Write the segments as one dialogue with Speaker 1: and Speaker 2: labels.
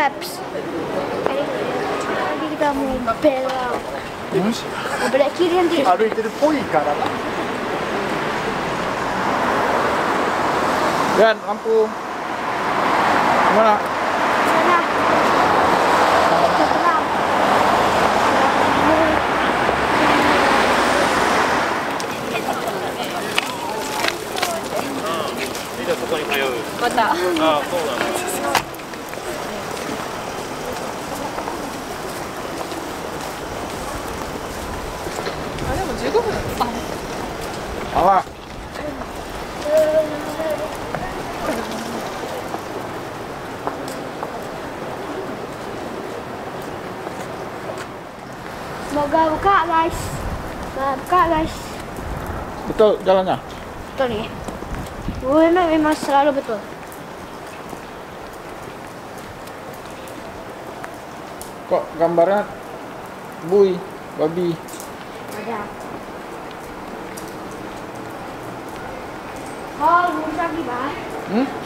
Speaker 1: Maps. Nanti kita mau belok. Mau belok kiri nanti.
Speaker 2: 歩いてるっぽいからな。
Speaker 3: Dan lampu. Gimana?
Speaker 1: Sana. Tenang.
Speaker 4: Kota.
Speaker 3: Alah.
Speaker 1: Semoga buka guys. Buka guys.
Speaker 3: Betul jalannya?
Speaker 1: Betul nih. Memang selalu betul.
Speaker 3: Kok gambarnya bui, babi?
Speaker 1: Ada. Oh, bisa lagi bah.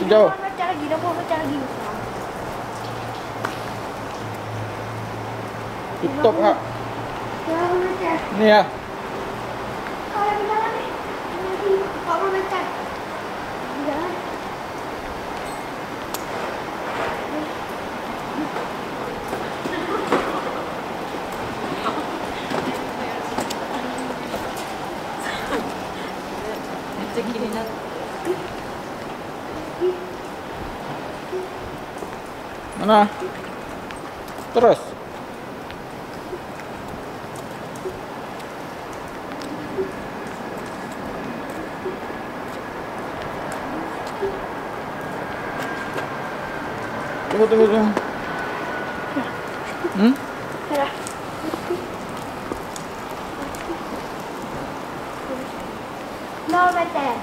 Speaker 3: Sejauh?
Speaker 1: Baca lagi, dah baca lagi.
Speaker 3: TikTok nggak?
Speaker 1: Ya, baca.
Speaker 3: Ini ya.
Speaker 1: Kalau di jalan nih, nanti kamu baca. Di jalan.
Speaker 3: Mana? Terus. Tunggu.
Speaker 1: Ya. Nol meter.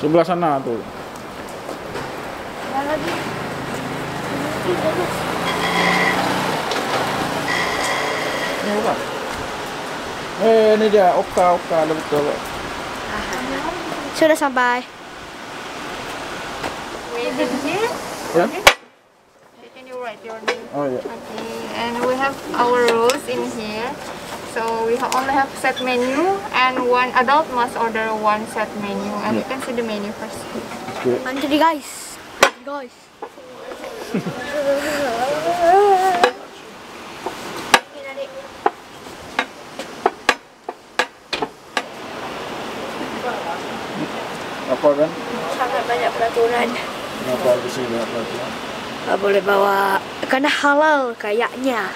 Speaker 3: Sebelah sana tuh.
Speaker 1: Jalan lagi.
Speaker 3: Ini bukan? Ini dia, Oka, ada betul.
Speaker 1: Sudah sampai.
Speaker 4: Waiting here.
Speaker 3: Ya?
Speaker 4: Can you write your name?
Speaker 3: Oh iya.
Speaker 4: Okay, and we have our rules in here. So we only have set menu, and one adult must order one set menu. And we can see the menu first.
Speaker 3: Oke.
Speaker 1: Antri guys. Guys.
Speaker 3: Apa kan?
Speaker 1: Sangat banyak peraturan.
Speaker 3: Kenapa di sini banyak peraturan?
Speaker 1: Gak boleh bawa, karena halal kayaknya.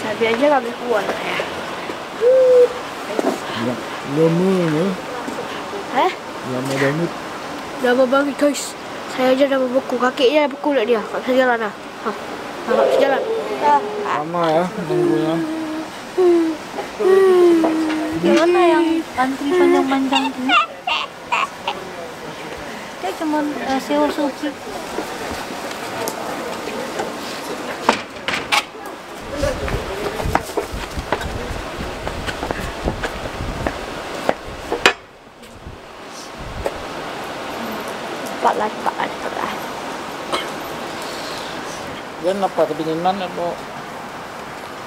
Speaker 1: Sabi aja gak boleh keluar ya.
Speaker 3: Lama ya?
Speaker 1: Hah?
Speaker 3: Lama banget.
Speaker 1: Lama banget guys. Saya aja udah beku, kakinya beku lah dia. Gak bisa jalan lah. Gak bisa jalan.
Speaker 3: Lama ya nunggunya.
Speaker 4: Gimana yang antri panjang-panjang ini? Dia cuma sewa suki.
Speaker 1: Cepat lah.
Speaker 3: Yan apa kedinginan atau?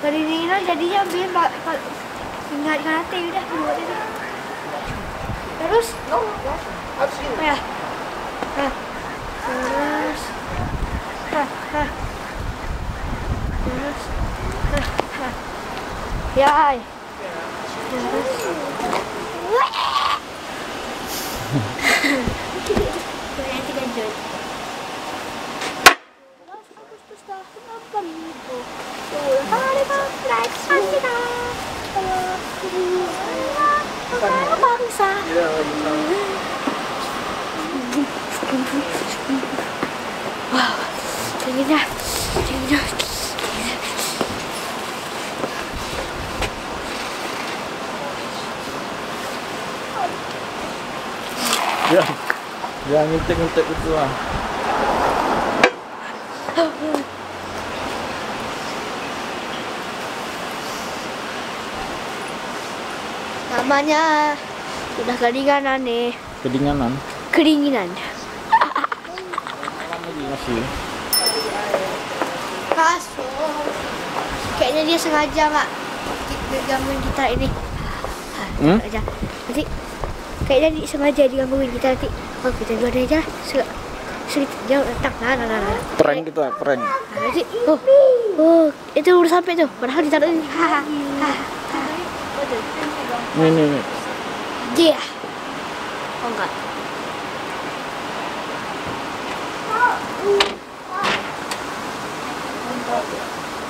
Speaker 1: Kedinginan jadinya biar ingat hati udah buat itu. Terus, ya. Terus, ya. Nanti lanjut. Bangsa. Wow, dinginnya.
Speaker 3: Ya, jangan ngetek itu lah.
Speaker 1: Namanya udah kedinginan nih.
Speaker 3: Kedinginan.
Speaker 1: Keringinan.
Speaker 3: Masih.
Speaker 1: Kasur. Kayaknya dia sengaja nggak gangguin kita ini. Sengaja. Nanti kayaknya dia sengaja digangguin kita nanti. Oh kita dua aja lah. Sedikit jauh datang. Nah.
Speaker 3: Prank kita, prank.
Speaker 1: Nanti, itu udah sampai tuh. Padahal ditaruh ini.
Speaker 3: Nih.
Speaker 1: Dia. Oh enggak.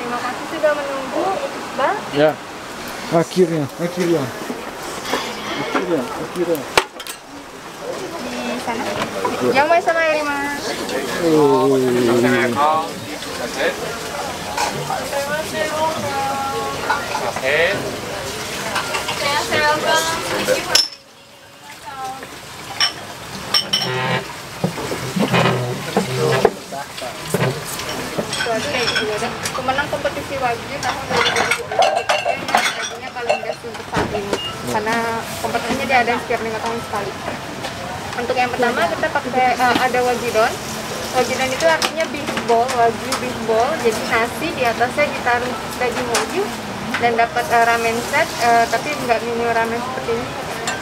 Speaker 4: Terima kasih sudah menunggu, Bang.
Speaker 3: Ya. Akhirnya.
Speaker 4: Di sana. Yang mau sama Irma. Pemenang kompetisi wagyu tahun 2020 yang gajinya paling best untuk saat ini karena kompetisinya diadain setiap 5 tahun sekali. Untuk yang pertama kita pakai ada wagidon. Wagidon itu artinya beef ball, wagyu beef ball. Jadi nasi di atasnya ditaruh daging wagyu dan dapat ramen set, tapi nggak mini ramen seperti ini.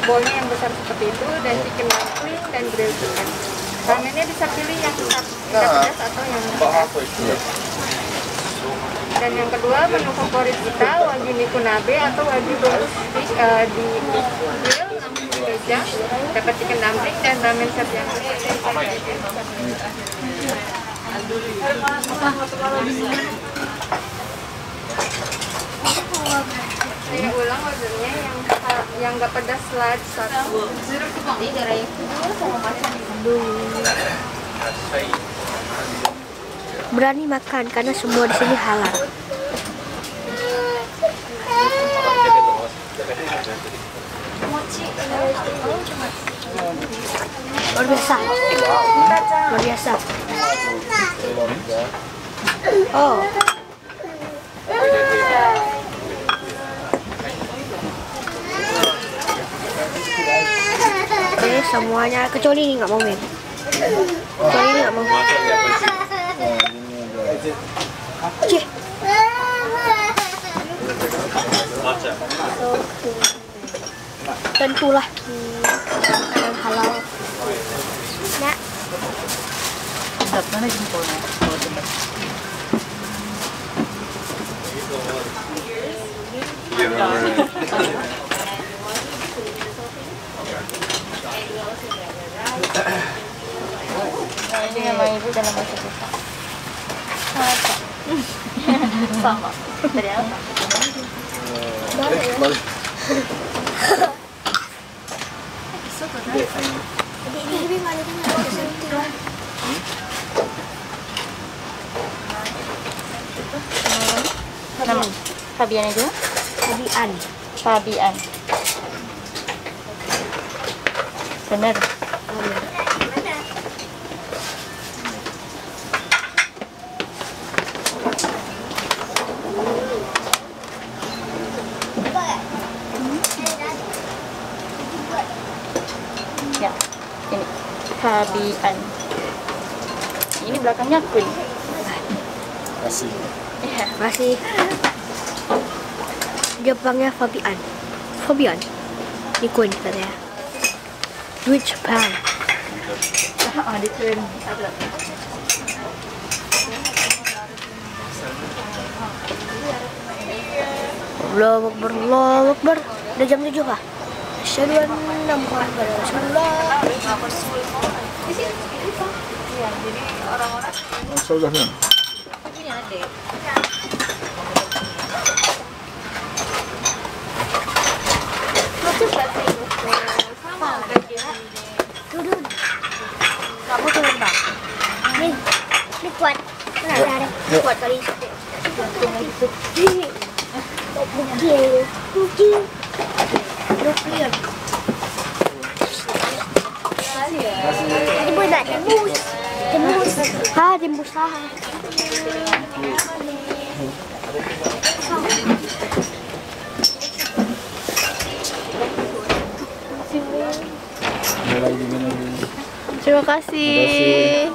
Speaker 4: Bowlnya yang besar seperti itu dan chicken dumpling dan grilled chicken. Ramennya bisa pilih yang pedas atau yang dan yang kedua menu favorit kita wagyu nikunabe atau wagyu bonus di grill langsung digajah, dapat chicken dumpling dan ramen set yang saya ulang ordernya yang nggak pedas large satu.
Speaker 1: Berani makan karena semua di sini halal. Luar biasa. Oh. Oke, semuanya kecuali ini nggak mau main. Kecuali ini nggak mau. Cih. Tentulah makanan halal. Nah.
Speaker 2: Mana jempolnya?
Speaker 4: Ini nama ibu dalam bahasa kita.
Speaker 2: Sama. Dari apa?
Speaker 4: Nama Fabian itu? Fabian. Benar. Ya, ini Fabian. Ini belakangnya Queen.
Speaker 3: Kasih.
Speaker 4: Iya.
Speaker 1: Masih Jepangnya Fabian. Ini Queen katanya. Duit Jepang.
Speaker 2: Di Queen.
Speaker 1: Allahu Akbar. Udah jam 7 kah? Asyhadu anna Muhammadar Rasulullah.
Speaker 3: Saudaranya.
Speaker 1: Kamu turun bang. Nih kuat. Ada. Kuat kali. Bukil. Ini buat tembus. Tembus.
Speaker 3: Lagi.
Speaker 2: Terima kasih.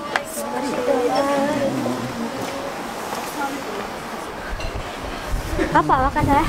Speaker 1: Apa makan saya?